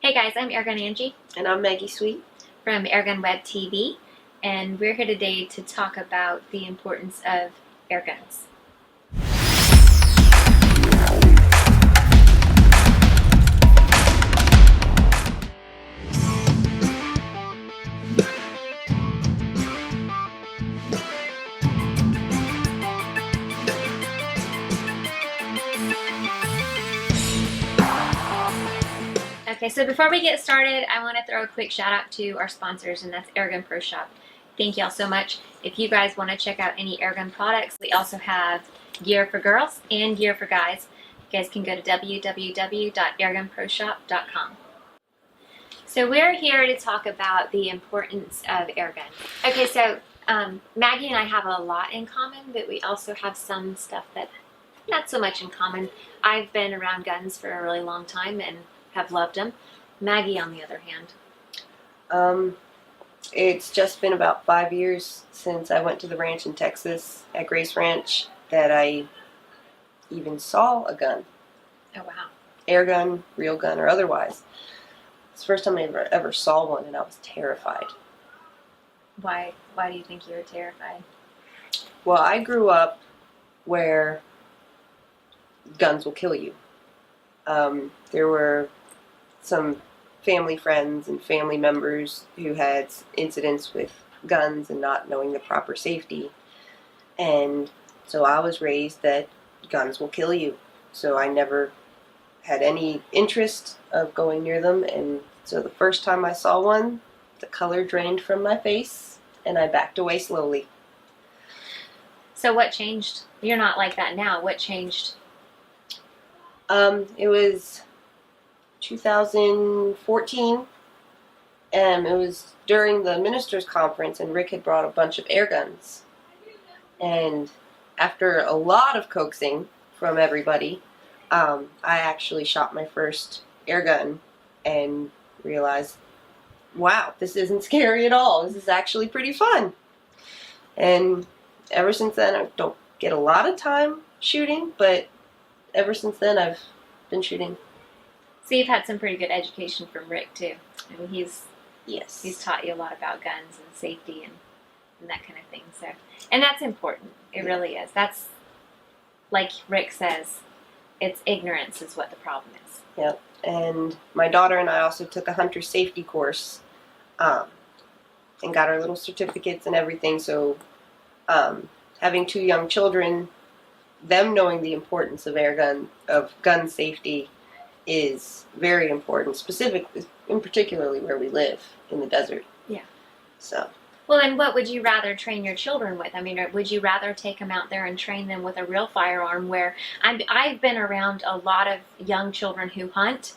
Hey guys, I'm Airgun Angie. And I'm Maggie Sweet. From Airgun Web TV, and we're here today to talk about the importance of air guns. Okay, so before we get started, I want to throw a quick shout out to our sponsors, and that's Airgun Pro Shop. Thank y'all so much. If you guys want to check out any airgun products, we also have gear for girls and gear for guys. You guys can go to www.airgunproshop.com. So we're here to talk about the importance of airguns. Okay, so Maggie and I have a lot in common, but we also have some stuff that not so much in common. I've been around guns for a really long time and have loved them. Maggie, on the other hand. It's just been about 5 years since I went to the ranch in Texas at Grace Ranch that I even saw a gun. Oh, wow. Air gun, real gun, or otherwise. It's the first time I ever saw one, and I was terrified. Why do you think you were terrified? Well, I grew up where guns will kill you. There were some family friends and family members who had incidents with guns and not knowing the proper safety. And so I was raised that guns will kill you. So I never had any interest of going near them. And so the first time I saw one, the color drained from my face and I backed away slowly. So what changed? You're not like that now. What changed? It was 2014. It was during the ministers' conference, and Rick had brought a bunch of air guns. And after a lot of coaxing from everybody, I actually shot my first air gun and realized, wow, this isn't scary at all. This is actually pretty fun. And ever since then, I don't get a lot of time shooting, but ever since then, I've been shooting. So you've had some pretty good education from Rick too. I mean, he's taught you a lot about guns and safety and that kind of thing. So, and that's important. It really is. That's like Rick says. It's ignorance is what the problem is. Yep. And my daughter and I also took a hunter safety course, and got our little certificates and everything. So, having two young children, them knowing the importance of gun safety is very important, specifically, in particularly where we live in the desert. Yeah. So. Well, and what would you rather train your children with? I mean, would you rather take them out there and train them with a real firearm? Where I've been around a lot of young children who hunt,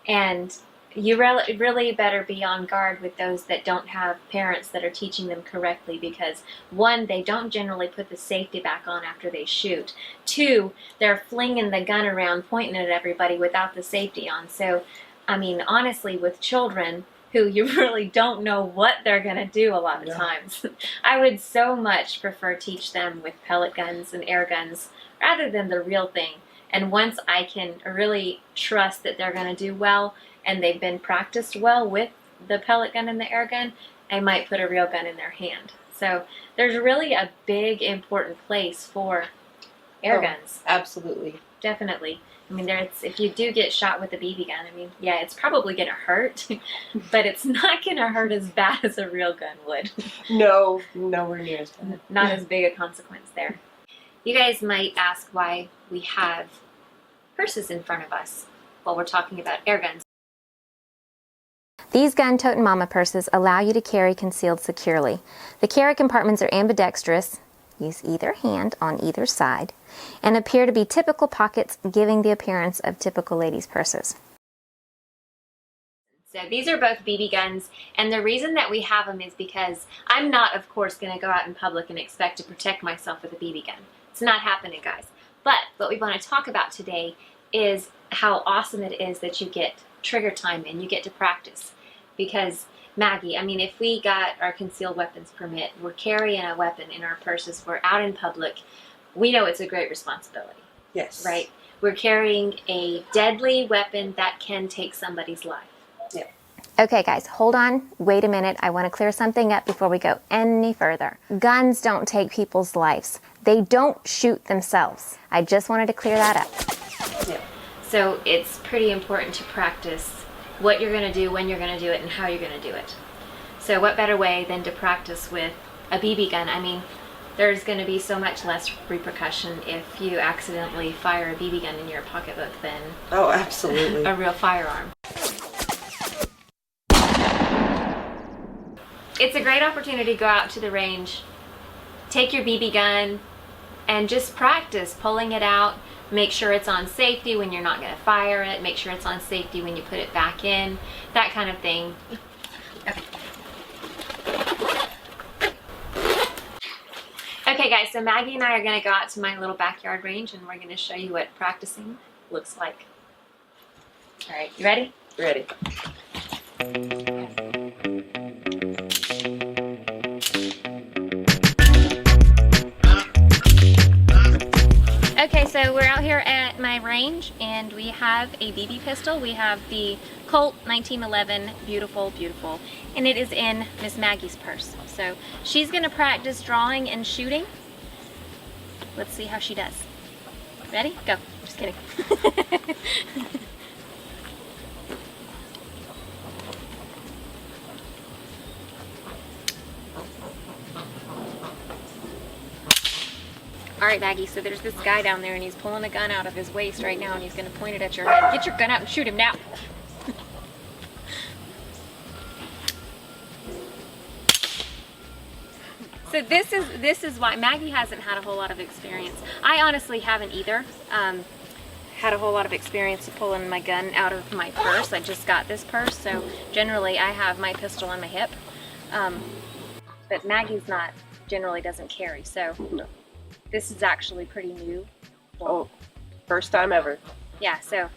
and you really better be on guard with those that don't have parents that are teaching them correctly, because one, they don't generally put the safety back on after they shoot. Two, they're flinging the gun around, pointing it at everybody without the safety on. So, I mean, honestly, with children who you really don't know what they're going to do a lot of times, I would so much prefer teach them with pellet guns and air guns rather than the real thing. And once I can really trust that they're going to do well, and they've been practiced well with the pellet gun and the air gun, I might put a real gun in their hand. So there's really a big, important place for air guns. Absolutely. Definitely. I mean, if you do get shot with a BB gun, I mean, yeah, it's probably going to hurt, but it's not going to hurt as bad as a real gun would. No, nowhere near as bad. Not as big a consequence there. You guys might ask why we have purses in front of us while we're talking about air guns. These gun Tote'n Mama purses allow you to carry concealed securely. The carry compartments are ambidextrous, use either hand on either side, and appear to be typical pockets, giving the appearance of typical ladies' purses. So these are both BB guns, and the reason that we have them is because I'm not, of course, going to go out in public and expect to protect myself with a BB gun. It's not happening, guys. But what we want to talk about today is how awesome it is that you get trigger time and you get to practice. Because, Maggie, I mean, if we got our concealed weapons permit, we're carrying a weapon in our purses, we're out in public, we know it's a great responsibility. Yes. Right? We're carrying a deadly weapon that can take somebody's life. Yeah. Okay guys, hold on, wait a minute. I want to clear something up before we go any further. Guns don't take people's lives. They don't shoot themselves. I just wanted to clear that up. Yeah. So it's pretty important to practice what you're going to do, when you're going to do it, and how you're going to do it. So what better way than to practice with a BB gun? I mean, there's going to be so much less repercussion if you accidentally fire a BB gun in your pocketbook than Oh, absolutely. a real firearm. It's a great opportunity to go out to the range, take your BB gun, and just practice pulling it out. Make sure it's on safety when you're not going to fire it. Make sure it's on safety when you put it back in. That kind of thing. Okay. Okay guys, so Maggie and I are going to go out to my little backyard range and we're going to show you what practicing looks like. Alright, you ready? Ready. Okay, so we're out here at my range and we have a BB pistol. We have the Colt 1911, beautiful, beautiful, and it is in Miss Maggie's purse. So she's gonna practice drawing and shooting. Let's see how she does. Ready? Go. Just kidding. Alright Maggie, so there's this guy down there and he's pulling a gun out of his waist right now and he's going to point it at your head. Get your gun out and shoot him now. So this is why Maggie hasn't had a whole lot of experience. I honestly haven't either. Had a whole lot of experience pulling my gun out of my purse. I just got this purse, so generally I have my pistol on my hip. But Maggie's not, generally doesn't carry, so No. this is actually pretty new. Oh, first time ever. Yeah, so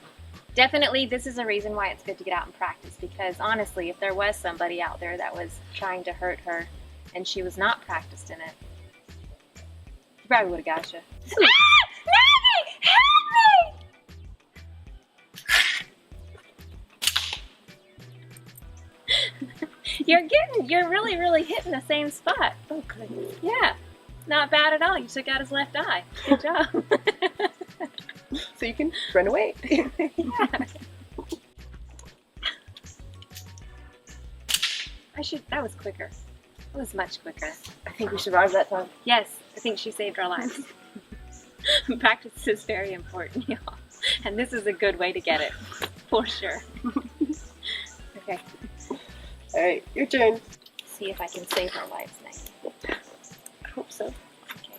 definitely this is a reason why it's good to get out and practice, because honestly, if there was somebody out there that was trying to hurt her and she was not practiced in it, she probably would have got you. Ah! Maggie! Help me! You're really hitting the same spot. Oh, goodness. Yeah, not bad at all. You took out his left eye. Good job. So you can run away. Yeah. That was quicker. It was much quicker. I think we survived that time. Yes, I think she saved our lives. Practice is very important, y'all. And this is a good way to get it, for sure. Okay, All right, your turn. see if I can save our lives next. I hope so. Okay.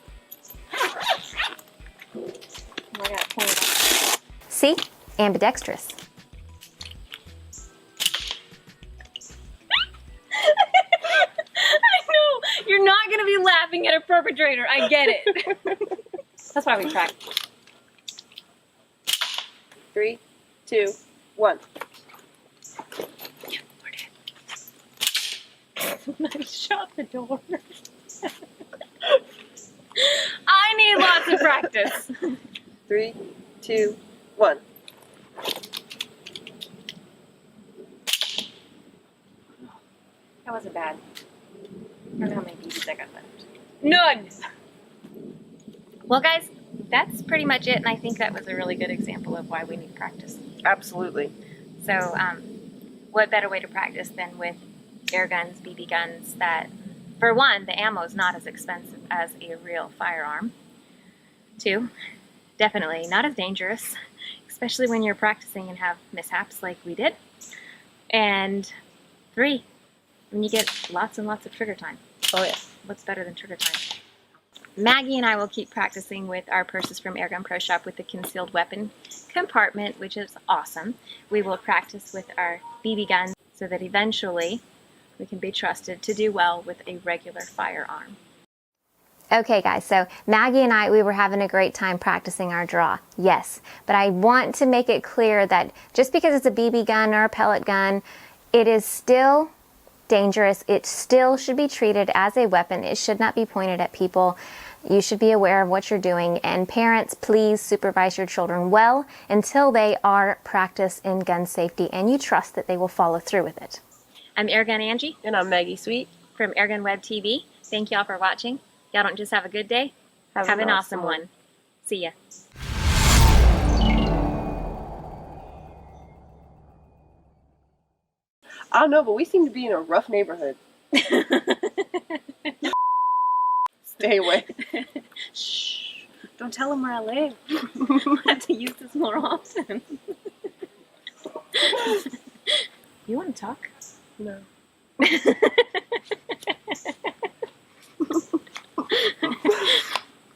I got pointed out. See? Ambidextrous. I know! You're not going to be laughing at a perpetrator. I get it. That's why we practice. 3, 2, 1. Somebody shut the door. I need lots of practice. 3, 2, 1. That wasn't bad. I don't know how many BBs I got left. None! Well, guys, that's pretty much it, and I think that was a really good example of why we need practice. Absolutely. So, what better way to practice than with air guns, BB guns that, for one, the ammo is not as expensive as a real firearm. 2, definitely not as dangerous, especially when you're practicing and have mishaps like we did. And 3, when you get lots and lots of trigger time. Oh, yeah. What's better than trigger time? Maggie and I will keep practicing with our purses from Airgun Pro Shop with the concealed weapon compartment, which is awesome. We will practice with our BB guns so that eventually we can be trusted to do well with a regular firearm. Okay guys, so Maggie and I, we were having a great time practicing our draw, yes. But I want to make it clear that just because it's a BB gun or a pellet gun, it is still dangerous. It still should be treated as a weapon. It should not be pointed at people. You should be aware of what you're doing, and parents, please supervise your children well until they are practiced in gun safety and you trust that they will follow through with it. I'm Airgun Angie And I'm Maggie Sweet. from Airgun Web TV. Thank y'all for watching. Y'all don't just have a good day, have an awesome one. See ya. I don't know, but we seem to be in a rough neighborhood. Stay away. Shh. Don't tell them where I live. I have to use this more often. You want to talk? No.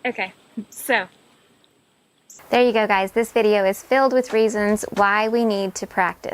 Okay, so. There you go, guys. This video is filled with reasons why we need to practice.